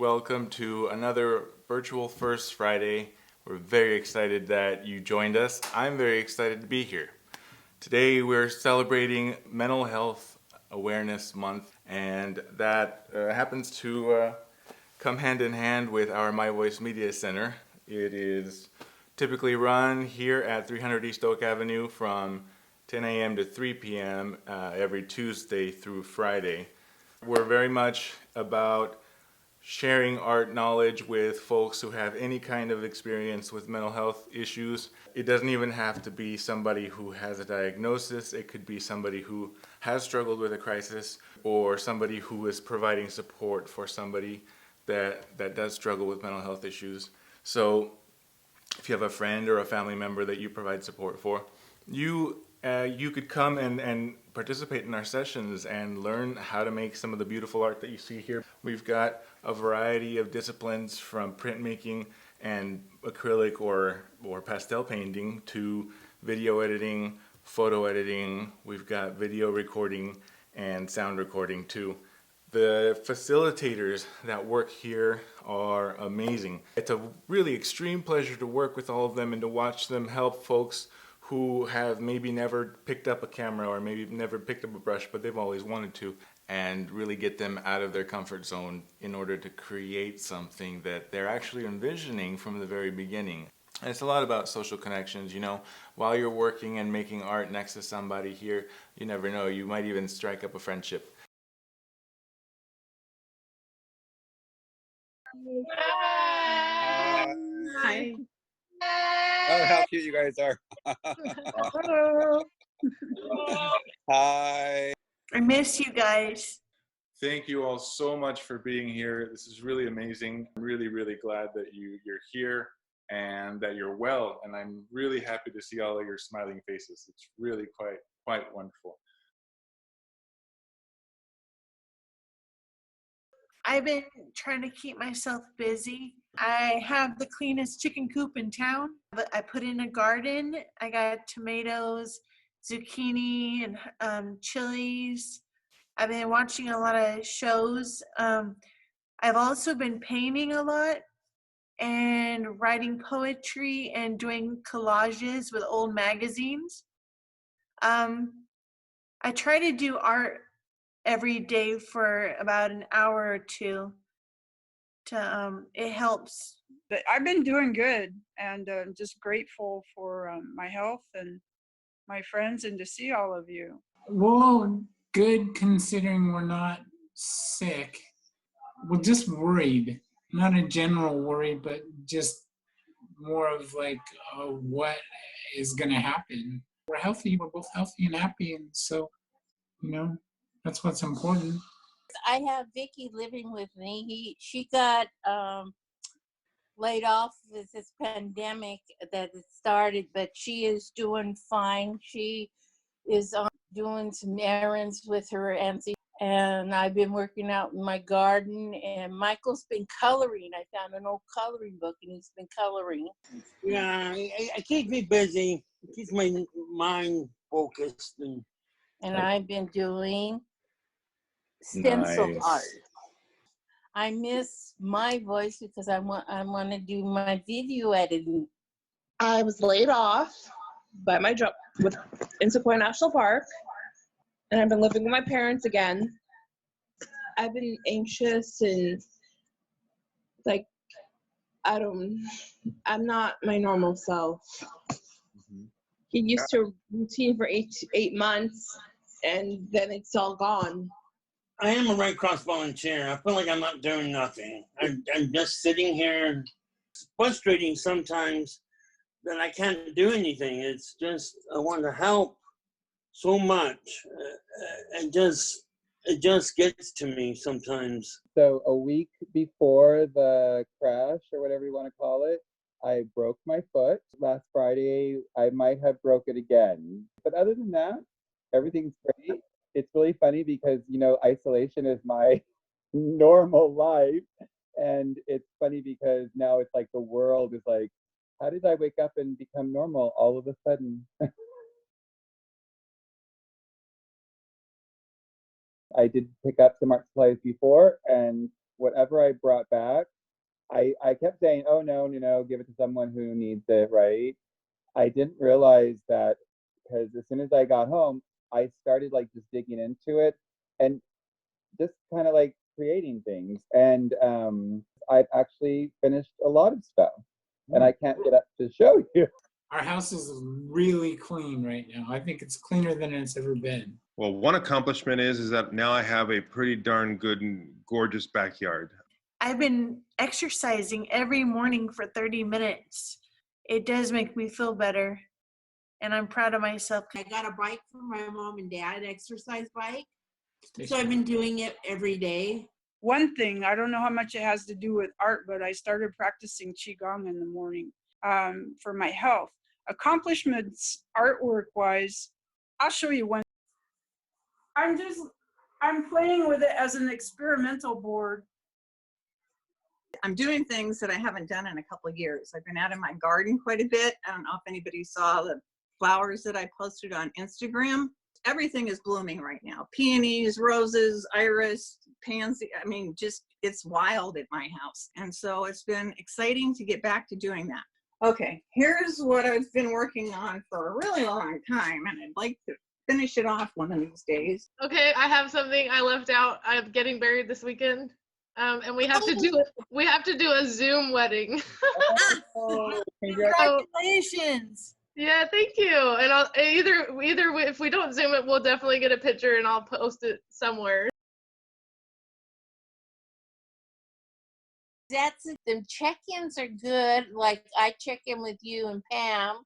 welcome to another Virtual First Friday. We're very excited that you joined us. I'm very excited to be here. Today we're celebrating Mental Health Awareness Month, and that happens to come hand in hand with our My Voice Media Center. It is typically run here at 300 East Oak Avenue from 10 a.m. to 3 p.m. Every Tuesday through Friday. We're very much about sharing art knowledge with folks who have any kind of experience with mental health issues. It doesn't even have to be somebody who has a diagnosis. It could be somebody who has struggled with a crisis, or somebody who is providing support for somebody that does struggle with mental health issues. So if you have a friend or a family member that you provide support for, you could come and participate in our sessions and learn how to make some of the beautiful art that you see here. We've got a variety of disciplines, from printmaking and acrylic or pastel painting to video editing, photo editing. We've got video recording and sound recording too. The facilitators that work here are amazing. It's a really extreme pleasure to work with all of them and to watch them help folks who have maybe never picked up a camera or maybe never picked up a brush, but they've always wanted to, and really get them out of their comfort zone in order to create something that they're actually envisioning from the very beginning. And it's a lot about social connections, you know. While you're working and making art next to somebody here, you never know, you might even strike up a friendship. Hi. Oh, how cute you guys are. Hi. I miss you guys. Thank you all so much for being here. This is really amazing. I'm really, really glad that you're here and that you're well. And I'm really happy to see all of your smiling faces. It's really quite wonderful. I've been trying to keep myself busy. I have the cleanest chicken coop in town, but I put in a garden. I got tomatoes, zucchini, and chilies. I've been watching a lot of shows. I've also been painting a lot and writing poetry and doing collages with old magazines. I try to do art every day for about an hour or two. It helps. But I've been doing good, and just grateful for my health and my friends, and to see all of you. Well, good considering we're not sick. We're just worried. Not a general worry, but just more of like what is going to happen. We're healthy. We're both healthy and happy. And so, that's what's important. I have Vicky living with me. She got laid off with this pandemic that it started, but she is doing fine. She is doing some errands with her auntie, and I've been working out in my garden, and Michael's been coloring. I found an old coloring book, and he's been coloring. Yeah, it keeps me busy. It keeps my mind focused. And I've been doing stencil art. I miss my voice because I want to do my video editing. I was laid off by my job in Sequoia National Park, and I've been living with my parents again. I've been anxious and I'm not my normal self. Get used to a routine for eight months, and then it's all gone. I am a Red Cross volunteer. I feel like I'm not doing nothing. I'm just sitting here. It's frustrating sometimes that I can't do anything. It's just, I want to help so much. It just gets to me sometimes. So a week before the crash, or whatever you want to call it, I broke my foot. Last Friday, I might have broke it again. But other than that, everything's great. It's really funny because, isolation is my normal life. And it's funny because now it's like the world is like, how did I wake up and become normal all of a sudden? I did pick up some art supplies before, and whatever I brought back, I kept saying, oh no, give it to someone who needs it, right? I didn't realize that because as soon as I got home, I started like just digging into it and just kind of like creating things. And I've actually finished a lot of stuff and I can't get up to show you. Our house is really clean right now. I think it's cleaner than it's ever been. Well, one accomplishment is that now I have a pretty darn good and gorgeous backyard. I've been exercising every morning for 30 minutes. It does make me feel better, and I'm proud of myself. I got a bike from my mom and dad, exercise bike. So I've been doing it every day. One thing, I don't know how much it has to do with art, but I started practicing Qigong in the morning for my health. Accomplishments artwork wise, I'll show you one. I'm playing with it as an experimental board. I'm doing things that I haven't done in a couple of years. I've been out in my garden quite a bit. I don't know if anybody saw the flowers that I posted on Instagram. Everything is blooming right now. Peonies, roses, iris, pansy. I mean, just it's wild at my house. And so it's been exciting to get back to doing that. Okay, here's what I've been working on for a really long time, and I'd like to finish it off one of these days. Okay, I have something I left out. I'm getting married this weekend, and we have to do it. We have to do a Zoom wedding. Oh, Congratulations! Yeah, thank you. And I'll either if we don't Zoom it, we'll definitely get a picture and I'll post it somewhere. That's it. The check-ins are good. Like I check in with you and Pam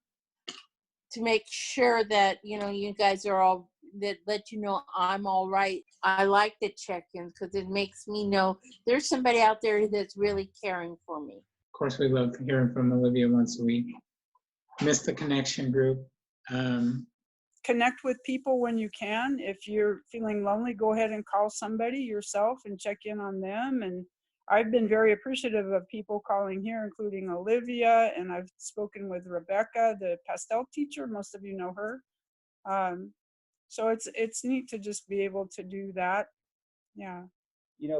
to make sure that you guys are all that let you know I'm all right. I like the check-ins because it makes me know there's somebody out there that's really caring for me. Of course, we love hearing from Olivia once a week. Miss the connection group. Connect with people when you can. If you're feeling lonely, go ahead and call somebody yourself and check in on them. And I've been very appreciative of people calling here, including Olivia, and I've spoken with Rebecca, the pastel teacher. Most of you know her. So it's neat to just be able to do that. Yeah.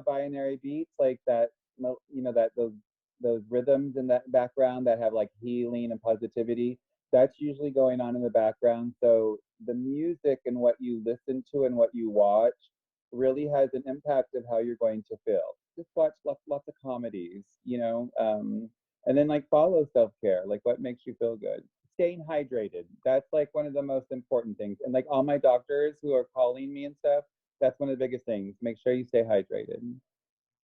Binary beats like that, that those rhythms in that background that have like healing and positivity, that's usually going on in the background. So the music and what you listen to and what you watch really has an impact of how you're going to feel. Just watch lots of comedies, and then like follow self-care, like what makes you feel good. Staying hydrated, that's like one of the most important things. And like all my doctors who are calling me and stuff, that's one of the biggest things. Make sure you stay hydrated.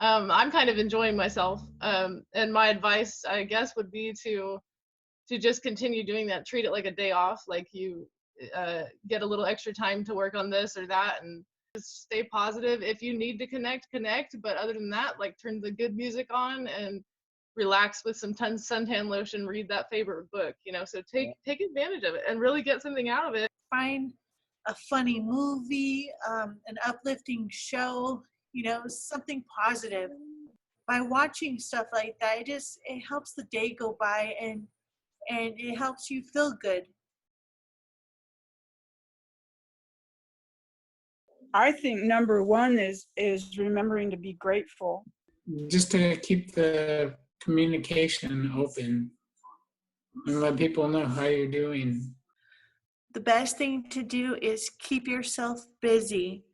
I'm kind of enjoying myself, and my advice, I guess, would be to just continue doing that. Treat it like a day off, like you get a little extra time to work on this or that, and just stay positive. If you need to connect, but other than that, like turn the good music on and relax with some suntan lotion, read that favorite book, so take advantage of it and really get something out of it. Find a funny movie, an uplifting show, something positive. By watching stuff like that, it helps the day go by and it helps you feel good. I think number one is remembering to be grateful. Just to keep the communication open and let people know how you're doing. The best thing to do is keep yourself busy.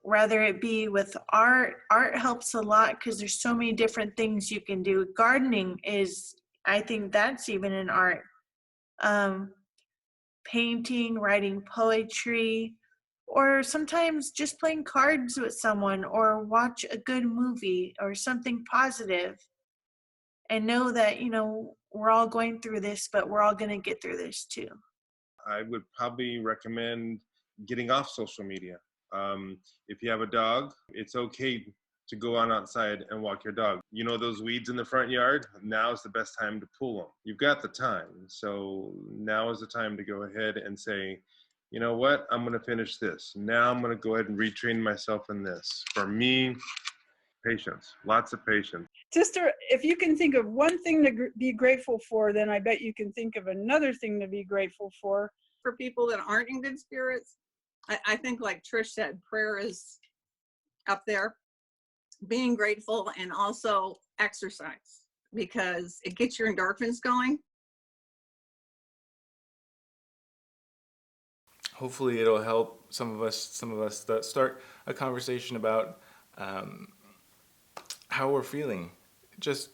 Rather it be with art. Art helps a lot because there's so many different things you can do. Gardening I think that's even an art. Painting, writing poetry, or sometimes just playing cards with someone or watch a good movie or something positive. And know that, we're all going through this, but we're all going to get through this too. I would probably recommend getting off social media. If you have a dog, it's okay to go on outside and walk your dog. Those weeds in the front yard, now is the best time to pull them. You've got the time. So now is the time to go ahead and say, you know what, I'm going to finish this. Now I'm going to go ahead and retrain myself in this. For me, patience, lots of patience. Sister, if you can think of one thing to be grateful for, then I bet you can think of another thing to be grateful for. For people that aren't in good spirits, I think like Trish said, prayer is up there. being grateful, and also exercise because it gets your endorphins going. Hopefully it'll help some of us that start a conversation about how we're feeling. Just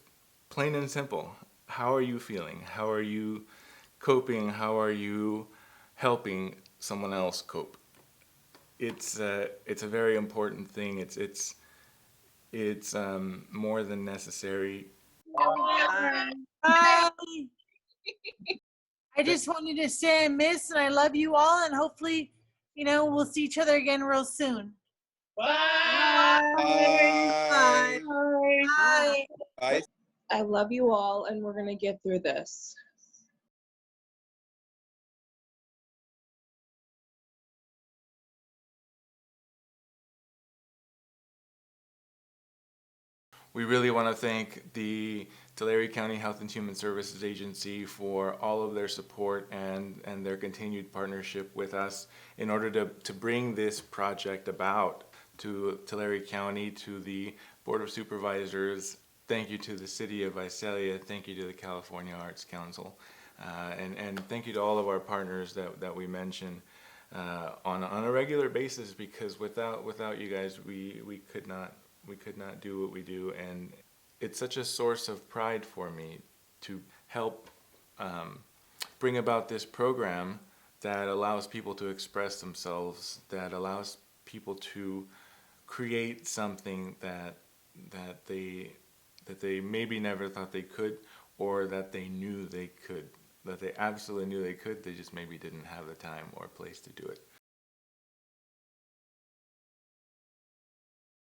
plain and simple. How are you feeling? How are you coping? How are you helping someone else cope? It's a very important thing. It's more than necessary. Bye. I just wanted to say I miss and I love you all, and hopefully, we'll see each other again real soon. Bye. Bye. Bye. Bye. I love you all, and we're going to get through this. We really want to thank the Tulare County Health and Human Services Agency for all of their support and their continued partnership with us in order to bring this project about to Tulare County, to the Board of Supervisors. Thank you to the City of Visalia. Thank you to the California Arts Council. And thank you to all of our partners that we mention on a regular basis, because without you guys, we could not do what we do. And it's such a source of pride for me to help bring about this program that allows people to express themselves, that allows people to create something that they maybe never thought they could, or that they knew they could, that they absolutely knew they could, they just maybe didn't have the time or place to do it.